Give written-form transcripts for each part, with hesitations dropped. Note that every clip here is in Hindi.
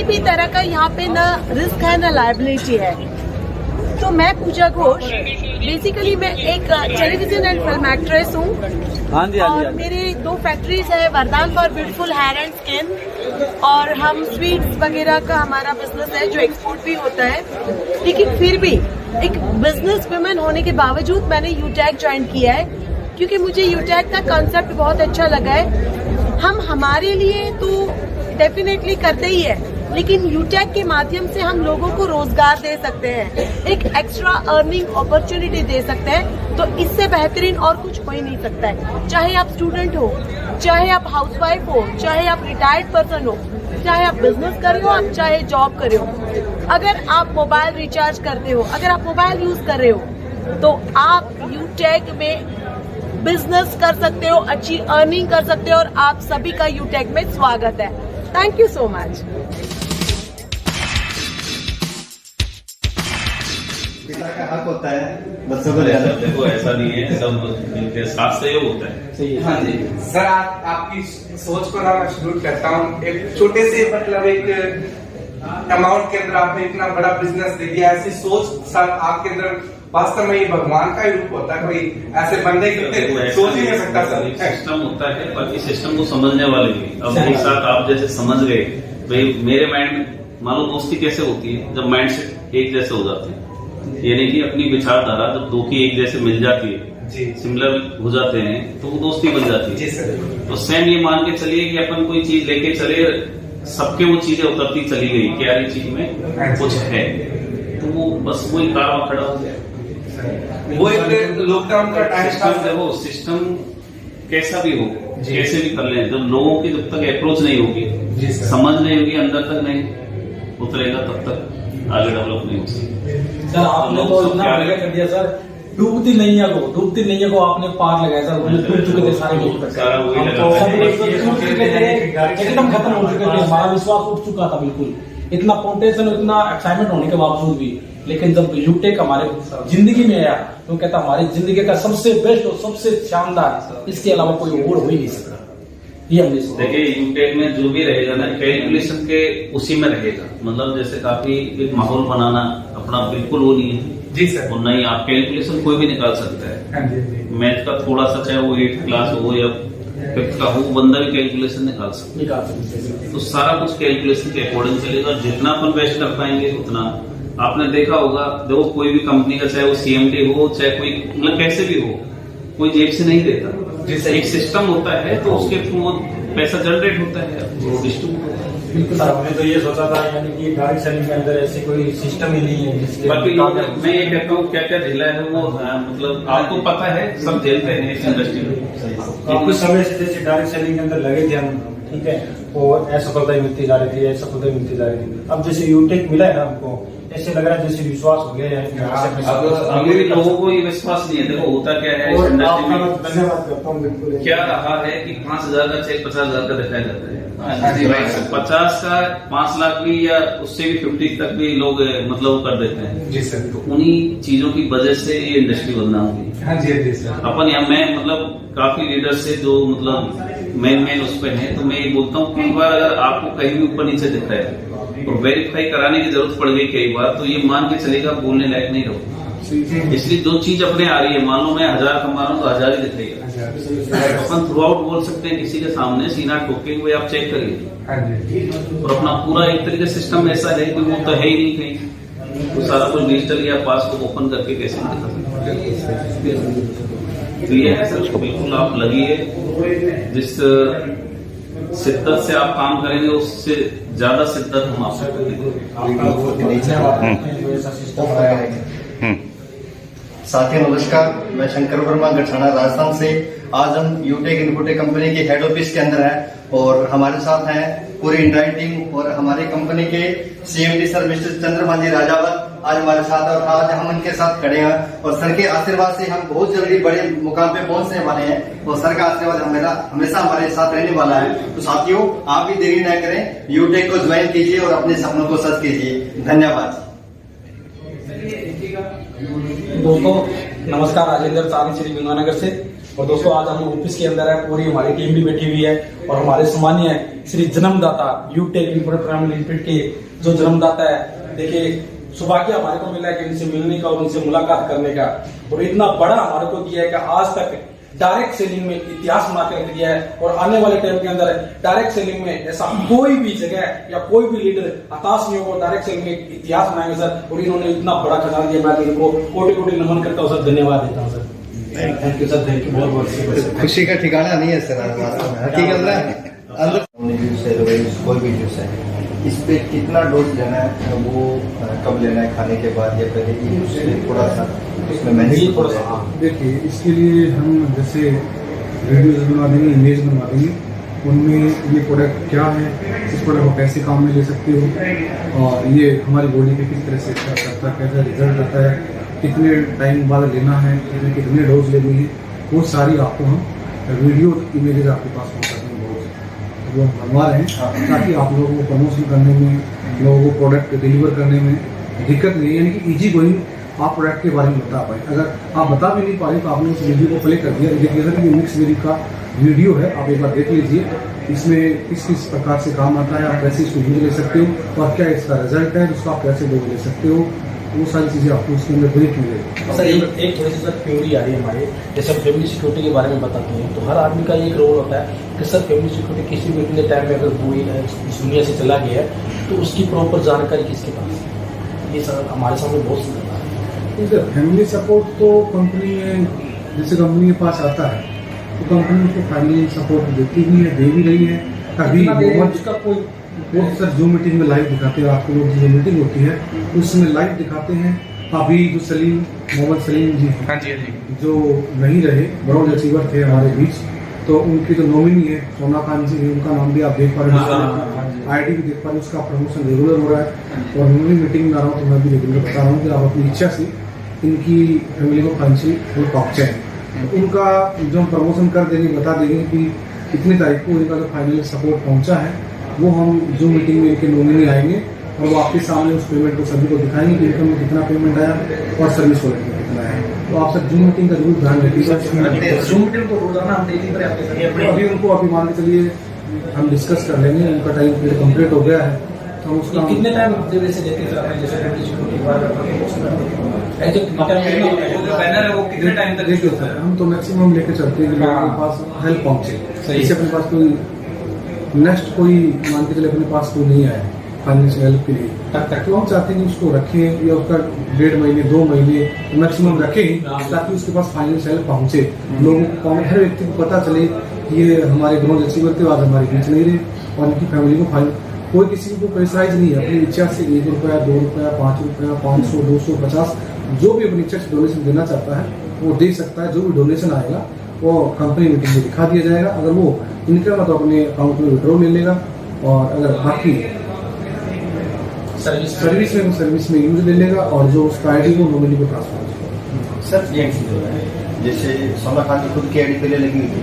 किसी भी तरह का यहाँ पे न रिस्क है न लायबिलिटी है। तो मैं पूजा घोष, बेसिकली मैं एक टेलीविजन एंड फिल्म एक्ट्रेस हूँ। और मेरे 2 फैक्ट्रीज है, वरदान for beautiful hair and skin, और हम स्वीट्स वगैरह का हमारा बिजनेस है जो एक्सपोर्ट भी होता है। लेकिन फिर भी एक बिजनेस वुमेन होने के बावजूद मैंने यूटैग ज्वाइन किया है, क्योंकि मुझे यूटैग का कॉन्सेप्ट बहुत अच्छा लगा है। हम हमारे लिए तो डेफिनेटली करते ही है, लेकिन यूटैग के माध्यम से हम लोगों को रोजगार दे सकते हैं, एक एक्स्ट्रा अर्निंग अपॉर्चुनिटी दे सकते हैं। तो इससे बेहतरीन और कुछ हो ही नहीं सकता है। चाहे आप स्टूडेंट हो, चाहे आप हाउसवाइफ हो, चाहे आप रिटायर्ड पर्सन हो, चाहे आप बिजनेस कर रहे हो, आप चाहे जॉब कर रहे हो, अगर आप मोबाइल रिचार्ज करते हो, अगर आप मोबाइल यूज कर रहे हो, तो आप यूटैग में बिजनेस कर सकते हो, अच्छी अर्निंग कर सकते हो। और आप सभी का यूटैग में स्वागत है। Thank you so much. पिता का हक होता है बच्चों को लेना। देखो ऐसा नहीं है, सब इनके साथ सहयोग होता है। हाँ जी सर, आपकी सोच को ना मैं शुरू करता हूँ। एक छोटे से मतलब एक अमाउंट के अंदर आपने इतना बड़ा बिजनेस दे दिया। ऐसी सोच सर आपके अंदर वास्तव में ये भगवान का ही रूप होता है। कोई ऐसे बंदे की सोच ही नहीं सकता सर। सिस्टम होता है, बाकी सिस्टम को समझने वाले भी। अब एक साथ आप जैसे समझ गए, भाई मेरे माइंड, मान लो दोस्ती कैसे होती है, जब माइंड सेट एक जैसे हो जाते हैं, यानी कि अपनी विचारधारा जब 2 की एक जैसे मिल जाती है, सिमिलर हो जाते हैं, तो वो दोस्ती बन जाती है। तो सेम ये मान के चलिए कि अपन कोई चीज लेके चले, सबके वो चीजें उतरती चली गई कि यार ये चीज में कुछ है, तो वो बस वही कारवा खड़ा हो गया। वो एक लॉकडाउन का टाइम था। देखो सिस्टम कैसा भी हो, कैसे भी कर लें, जब लोगों की जब तक अप्रोच नहीं होगी, समझ नहीं होगी, अंदर तक नहीं उतरेगा, तब तक आगे डेवलप नहीं हो सकती। सर आपने तो इतना बढ़िया कर दिया सर, डूबती नैया को आपने पार लगाया सर। डूब चुके थे सारे लोग, एकदम खत्म हो चुके थे, हमारा विश्वास उठ चुका था बिल्कुल, इतना पोटेंशियल, इतना एक्साइटमेंट होने के बावजूद भी। लेकिन जब यूटेक हमारे जिंदगी में आया तो कहता हमारी जिंदगी का सबसे बेस्ट और सबसे शानदार, इसके अलावा कोई और हो ही नहीं सकता। ये हमने देखिए यूटेक में जो भी रहेगा ना, कैलकुलेशन के उसी में रहेगा। मतलब जैसे काफी एक माहौल बनाना अपना बिल्कुल वो नहीं है जी सर। और नहीं, आप कैलकुलेशन कोई भी निकाल सकता है। मैथ का थोड़ा सा, चाहे वो 8th क्लास हो या 5th का हो, बंदा भी कैलकुलेशन निकाल सकता है। तो सारा कुछ कैलकुलेशन के अकॉर्डिंग चलेगा। जितना अपन बेस्ट कर पाएंगे उतना। आपने देखा होगा, देखो कोई भी कंपनी का, चाहे वो सीएमडी हो, चाहे कोई मतलब कैसे भी हो, कोई जेब से नहीं देता। एक सिस्टम होता है, तो उसके थ्रू पैसा जनरेट होता है, वो डिस्ट्रीब्यूट होता है। बिल्कुल सर, हमने तो ये सोचा था यानी कि डायरेक्ट सेलिंग के अंदर ऐसी कोई सिस्टम ही नहीं है। बाकी मैं ये कहता हूँ क्या क्या झेला है वो, मतलब आपको पता है, सब झेलते हैं इस इंडस्ट्री में। कुछ समय से जैसे डायरेक्ट सेलिंग के अंदर लगे थे हम, ठीक है, और असफलता ही मिलती जा रही थी, असफलता ही मिलती जा रही थी। अब जैसे यूटेक मिला है ना हमको, ऐसे लग रहा है जैसे विश्वास हो गया है। अभी भी लोगों को ये विश्वास नहीं है। देखो होता क्या है इस इंडस्ट्री में, धन्यवाद करता हूँ बिल्कुल। क्या रहा है कि 5,000 का चेक 50,000 का दिखाया जाता है। 50 का 5 लाख भी या उससे भी 50 तक भी लोग मतलब कर देते हैं जी सर। तो उन्हीं चीजों की वजह से ये इंडस्ट्री बदनाम हुई। हाँ जी सर। अपन यहाँ मैं मतलब काफी लीडर से जो मतलब मेन उस पर है, तो मैं ये बोलता हूँ कई बार अगर आपको कहीं भी ऊपर नीचे दिख रहा है तो वेरीफाई कराने की जरूरत पड़ गई कई बार, तो ये मान के चलेगा बोलने लायक नहीं रहो। इसलिए जो चीज अपने आ रही है, मान लो मैं 1000 कमा रहा हूँ तो 1000 ही दिखेगा। अपन थ्रू आउट बोल सकते हैं किसी के सामने, सीना ठोके हुए आप चेक करिए। और अपना पूरा एक तरीके सिस्टम ऐसा है कि वो तो है ही नहीं कहीं, तो सारा कुछ डिजिटल या पासबुक ओपन करके कैसे दिखा सकते। तो ये है सर, बिल्कुल आप लगिए, जिस शिद्दत से आप काम करेंगे उससे ज्यादा शिद्दत हम आपको साथियों नमस्कार, मैं शंकर वर्मा गठाना राजस्थान से। आज हम यूटेक इन्फोटेक कंपनी के हेड ऑफिस के अंदर हैं और हमारे साथ हैं पूरी इंटायर टीम और हमारी कंपनी के सीएमडी सर मिस्टर चंद्रभान जी राजावत आज हमारे साथ और आज हम उनके साथ खड़े हैं और सर के आशीर्वाद से हम बहुत जल्दी बड़े मुकाम पे पहुंचने वाले हैं और सर का आशीर्वाद हमेशा हमारे साथ रहने वाला है। तो साथियों आप भी देरी न करें, यूटेक को ज्वाइन कीजिए और अपने सपनों को सच कीजिए। धन्यवाद। दोस्तों नमस्कार, राजेंद्र चांद श्री गंगानगर से। और दोस्तों आज हम ऑफिस के अंदर है, पूरी हमारी टीम भी बैठी हुई है और हमारे सम्मानीय श्री जन्मदाता यूटेक इनपुट प्राइमरी लिमिटेड के जो जन्मदाता है, देखिए सौभाग्य हमारे को मिला है कि इनसे मिलने का और उनसे मुलाकात करने का, और इतना बड़ा हमारे को दिया है कि आज तक डायरेक्ट सेलिंग में इतिहास बना के रख दिया है। और आने वाले टाइम के अंदर डायरेक्ट सेलिंग में ऐसा कोई भी जगह या कोई भी लीडर हताश नहीं होगा, डायरेक्ट सेलिंग में इतिहास बनाएंगे सर। और इन्होंने इतना बड़ा खजाना दिया, मैं इनको कोटि कोटि नमन करता हूँ सर, धन्यवाद देता हूँ sir. Thank you sir, thank you बहुत बहुत। खुशी का ठिकाना नहीं है सर, हकीकत में अंदर कोई भी जूस है, इस पे कितना डोज लेना है, वो कब लेना है, खाने के बाद या पहले, उससे थोड़ा सा उसमें मैंने थोड़ा सा देखिए, इसके लिए हम जैसे वीडियोज बनवा देंगे, इमेज बनवा देंगे, उनमें ये प्रोडक्ट क्या है, इस प्रोडक्ट को कैसे काम में ले सकते हो, और ये हमारी बॉडी पे किस तरह से अच्छा करता है, कैसा रिजल्ट आता है, कितने टाइम बाद लेना है, कितने डोज लेनी है, वो सारी आपको हम वीडियो इमेजेस आपके पास पहुँचा देंगे। वो बनवा रहे हैं ताकि आप लोगों को प्रमोशन करने में, लोगों को प्रोडक्ट डिलीवर करने में दिक्कत नहीं है, यानी कि ईजी गोइंग आप प्रोडक्ट के बारे में बता पाए। अगर आप बता भी नहीं पाए तो आपने उस वीडियो को प्ले कर दिया। देखिए सर, ये मिक्स वेरी का वीडियो है, आप एक बार देख लीजिए, इसमें किस किस प्रकार से काम आता है, आप कैसे इसको यूज ले सकते हो और क्या इसका रिजल्ट है, उसको आप कैसे ले सकते हो, वो सारी चीजें आपको उसके अंदर ब्रीफ मिलेगी। सर एक थोड़ी सी सर थ्योरी आ रही है हमारे, जैसे हम फैमिली सिक्योरिटी के बारे में बताते हैं, तो हर आदमी का एक रोल होता है कि सर फैमिली सिक्योरिटी किसी भी इतने टाइम में अगर कोई इस दुनिया से चला गया है तो उसकी प्रॉपर जानकारी किसके पास है, ये सर हमारे सामने बहुत सी है। फैमिली सपोर्ट तो कंपनी में, जैसे कंपनी के पास आता है तो कंपनी उसको फैमिली सपोर्ट देती भी है, दे भी रही है। कभी उसका कोई वो सर जूम मीटिंग में लाइव दिखाते हैं आपको, लोग जो मीटिंग होती है उसमें लाइव दिखाते हैं। अभी जो सलीम, मोहम्मद सलीम जी, हाँ जी जो नहीं रहे, ब्राउन अचीवर थे हमारे बीच, तो उनकी जो नॉमिनी है सोना खान जी, उनका नाम भी आप देख पा रहे हैं, आईडी भी देख पा रहे हैं, उसका प्रमोशन रेगुलर हो रहा है। और मैं मीटिंग में आ रहा हूँ तो मैं भी रेगुलर बता रहा हूँ कि आप अपनी इच्छा से इनकी फैमिली को फाइनेंशियली वो पहुँचाएँ। उनका जो हम प्रमोशन कर देंगे, बता देंगे कि कितनी तारीख को इनका जो फाइनली सपोर्ट पहुँचा है, वो हम जो मीटिंग में इनके नॉमिनी आएंगे और वो आपके सामने उस पेमेंट को सभी को दिखाएंगे कि इनकम में कितना पेमेंट आया और सर्विस वॉलेट में कितना आया। तो आप सब जूम मीटिंग का जरूर ध्यान रखिएगा। जूम मीटिंग को रोजाना हम डेली पर आपके साथ अभी उनको अभी मान के चलिए हम डिस्कस कर लेंगे, उनका टाइम पीरियड कंप्लीट हो गया है तो उसका कितने टाइम से देते हैं सर, जैसे फैमिली सिक्योरिटी के बारे में बैनर है वो कितने टाइम तक देखिए सर, हम तो मैक्सिमम लेके चलते हैं कि लोगों के पास हेल्प पहुँचे। जैसे अपने पास कोई नेक्स्ट कोई मान के चले अपने पास कोई नहीं आया फाइनेंशियल हेल्प के लिए, तो हम चाहते हैं कि उसको रखें या उसका 1.5 महीने 2 महीने मैक्सिमम रखें ताकि उसके पास फाइनेंशियल हेल्प पहुंचे। लोगों को, हर व्यक्ति को पता चले कि ये हमारे ग्रोथ अचीवर थे, आज हमारे बीच नहीं रहे और इनकी फैमिली को कोई किसी को प्रेशराइज नहीं है, अपनी इच्छा से 1 रुपया 2 रुपया 5 रुपया 500 200 50 जो भी अपनी इच्छा से डोनेशन देना चाहता है वो दे सकता है। जो भी डोनेशन आएगा वो कंपनी मीटिंग में दिखा दिया जाएगा। अगर वो इनकम तो अपने अकाउंट में विड्रॉ ले लेगा और अगर बाकी सर्विस में यूज ले लेगा और जो उसका आईडी को नॉमिनी को ट्रांसफर करेगा। सर जैसे सोना खान जी खुद की आईडी पहले लगी हुई थी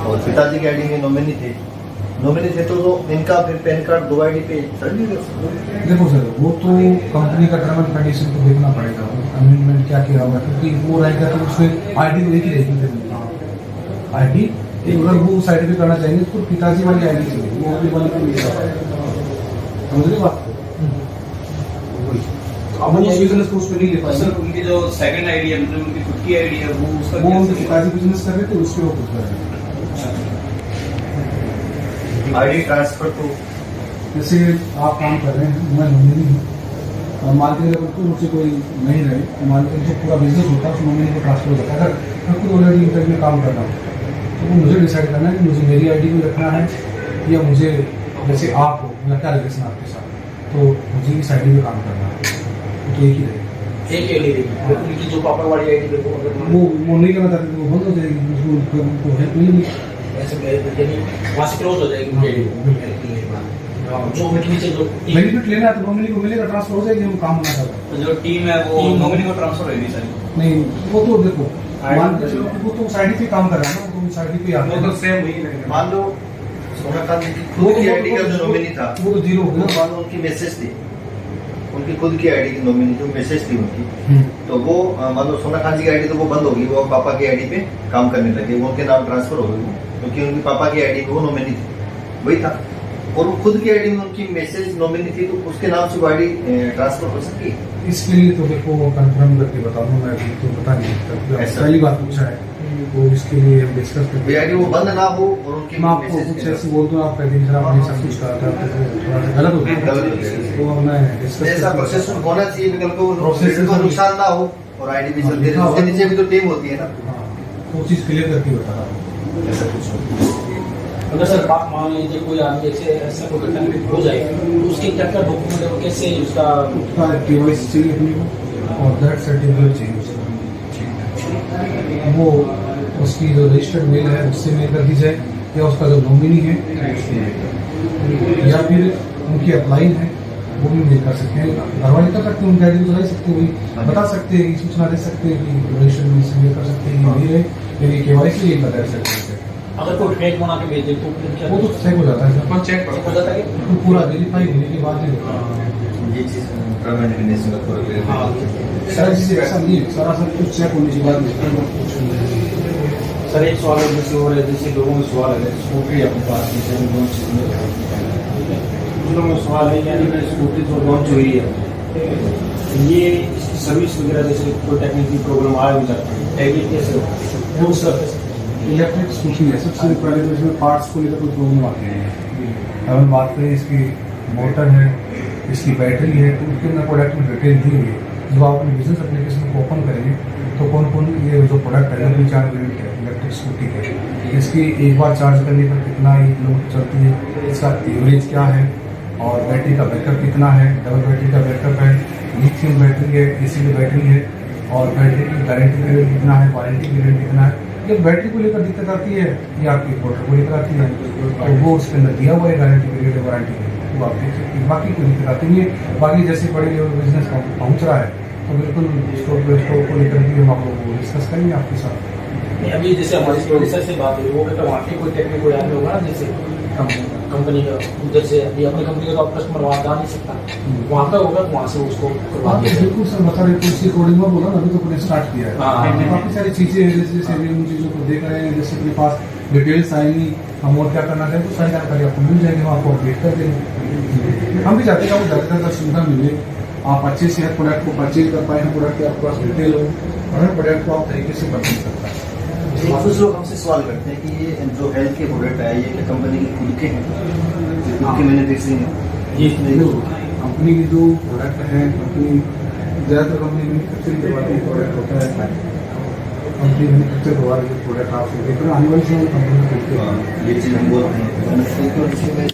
और पिताजी की आईडी में नॉमिनी थे तो इनका फिर पैन कार्ड 2 आईडी पे चल जाएगा। देखो सर, वो तो कंपनी का टर्म एंड कंडीशन को देखना पड़ेगा, अमेंडमेंट क्या किया हुआ है, क्योंकि वो रहेगा तो उसमें आईडी को एक ही रहेगी आईडी। अगर वो उस आईडी पे करना चाहेंगे तो पिताजी वाली आईडी चाहिए, वो भी वाली समझ बात अब वो बिजनेस को उस पर नहीं ले पाएंगे। सर उनकी जो सेकंड आईडी है, मतलब उनकी खुद की आईडी है, वो उनके पिताजी बिजनेस कर रहे थे, उसके वो खुद कर रहे थे। आईडी ट्रांसफर तो जैसे आप काम कर रहे हैं, मैं नॉमिनी हूँ और मार्केट अगर तो मुझसे कोई नहीं रहे तो मार्केट जो पूरा बिजनेस होता है उस नॉमिनी को ट्रांसफर हो जाता है। अगर मैं खुद ऑलरेडी इंटर में काम कर रहा हूँ तो वो मुझे डिसाइड करना है कि मुझे मेरी आईडी में रखना है या मुझे, जैसे आप हो, मेरा क्या रिलेशन आपके साथ, तो मुझे इस आईडी में काम करना है, तो एक ही रहेगी, एक आईडी रहेगी। उनकी जो पापा वाली आईडी पे वो नहीं करना चाहते, वो बंद हो जाएगी, उसको हेल्प मिलेगी, ऐसे वहाँ से क्लोज हो जाएगी। जो उनके नीचे जो बेनिफिट लेना है तो नॉमिनी को मिलेगा, ट्रांसफर हो जाएगी, हम काम बना सकते हैं। जो टीम है वो नॉमिनी को ट्रांसफर होगी सर? नहीं, वो तो देखो मान के चलो वो तो साइड पे काम कर रहा है ना, तो साइड पे आता है, वो तो सेम वही रहेगा। मान लो सोना खान जी की खुद की आईडी का जो नॉमिनी था वो तो 0 हो गया। मान लो उनकी मैसेज थी उनकी खुद की आईडी की नॉमिनी जो मैसेज थी उनकी, तो वो मान लो सोना खान जी की आईडी तो वो बंद होगी, वो पापा की आईडी पे काम करने लगे, वो उनके नाम ट्रांसफर हो गई, क्योंकि उनकी पापा की आईडी पे वो नॉमिनी थी, वही था। और वो खुद की आईडी में उनकी मैसेज नॉमिनी थी, तो उसके नाम से वो आईडी ट्रांसफर हो सकती है। इसके लिए तो देखो कंफर्म करके बता दूं, मैं अभी तो बता नहीं सकता, पहली बात पूछा है तो इसके लिए हम डिस्कस करते आईडी वो बंद ना हो और उनकी मैं आपको कुछ ऐसी बोल दूं, आप कहते हैं सर आपने सब कुछ कहा था तो थोड़ा सा गलत हो गया, तो मैं डिस्कस ऐसा प्रोसेस होना चाहिए, बिल्कुल को प्रोसेस को नुकसान ना हो और आईडी भी चलती रहे, उसके नीचे भी तो टीम होती है ना। वो चीज क्लियर करके बता रहा हूँ, ऐसा कुछ। अगर सर बात मान लीजिए कोई आदमी ऐसा कोई घटना हो जाए तो उसके क्या क्या डॉक्यूमेंट है, कैसे उसका केवाईसी चाहिए अपने को और डेथ सर्टिफिकेट चाहिए उसका, वो उसकी जो रजिस्टर्ड मेल है उससे मेल कर दी जाए, या उसका जो नॉमिनी है उससे मेल कर, या फिर उनकी अप्लाई है वो भी मेल कर सकते हैं। घर वाले कर सकते हैं, उनकी आईडी चला सकते हैं, वही बता सकते हैं, सूचना दे सकते हैं कि रजिस्टर्ड मेल से मेल कर सकते हैं, ये मेल है यानी केवाईसी एक बता सकते हैं। अगर कोई फेक बना के भेज दे तो वो तो चेक हो जाता है, चेक हो जाता है तो पूरा वेरीफाई होने के बाद ही होता है। ये चीज टर्म एंड कंडीशन का थोड़ा सारा चीजें ऐसा नहीं है, सारा सब कुछ चेक होने के बाद मिलता है। सर एक सवाल है जैसे और जैसे लोगों में सवाल है स्कूटी अपने पास लोगों में सवाल है यानी कि स्कूटी तो लॉन्च हुई है, ये सर्विस वगैरह जैसे कोई टेक्निकल प्रॉब्लम आ भी जाती है, ये कैसे हो सर? इलेक्ट्रिक स्कूटी है, सबसे पहले तो इसमें पार्ट्स को लेकर कोई प्रॉब्लम आती है। अगर बात करें इसकी मोटर है, इसकी बैटरी है, तो उसके अंदर प्रोडक्ट में डिटेल दी हुई है। जब आप अपने बिजनेस एप्लीकेशन को ओपन करेंगे तो कौन कौन ये जो प्रोडक्ट है ये चार्ज लिमिट है इलेक्ट्रिक स्कूटी है, इसकी एक बार चार्ज करने पर कितना ही किलोमीटर चलती है, इसका एवरेज क्या है, और बैटरी का बैकअप कितना है, डबल बैटरी का बैकअप है, लिथियम बैटरी है, एसी की बैटरी है, और बैटरी की गारंटी पीरियड कितना है, वारंटी पीरियड कितना है। जब बैटरी को लेकर दिक्कत आती है या आपकी मोटर को लेकर आती है तो वो उसके अंदर दिया हुआ है गारंटी पीरियड है, वारंटी पीरियड, वो आप देख सकते हैं, बाकी कोई दिक्कत आती नहीं है। बाकी जैसे बड़े लेवल बिजनेस पहुंच रहा है तो बिल्कुल स्टोर को लेकर भी हम आप लोग डिस्कस करेंगे आपके साथ। अभी जैसे हमारी प्रोड्यूसर से बात हुई, वो कहता वहाँ की कोई टेक्निक कोई आदमी होगा ना जैसे कंपनी का, जैसे अभी अपनी कंपनी का तो आप कस्टमर वहाँ जा नहीं सकता, वहाँ का होगा वहाँ से उसको बिल्कुल सर बता रहे उसी अकॉर्डिंग में बोला, अभी तो पूरे स्टार्ट किया है। काफी सारी चीजें हैं जैसे जैसे अभी उन चीजों को देख रहे हैं, जैसे अपने पास डिटेल्स आएंगी, हम और क्या करना चाहें तो सारी जानकारी आपको मिल जाएगी, हम आपको अपडेट कर देंगे। हम भी चाहते हैं आपको ज़्यादा से ज़्यादा सुविधा मिले, आप अच्छे से हर प्रोडक्ट को परचेज कर पाए, प्रोडक्ट के आपके पास डिटेल हो और हर प्रोडक्ट को आप तरीके से परचेज कर पाए। कुछ लोग हमसे सवाल करते हैं कि ये जो हेल्थ के प्रोडक्ट है ये कंपनी के खुद के हैं, खुद की मैन्युफैक्चरिंग है? ये कंपनी की जो प्रोडक्ट है, कंपनी ज़्यादातर कंपनी मैन्युफैक्चरिंग करवाती है प्रोडक्ट होता है, कंपनी मैन्युफैक्चर करवा रही है प्रोडक्ट, आप आने वाली समय कंपनी ये चीज़ हम बोलते हैं।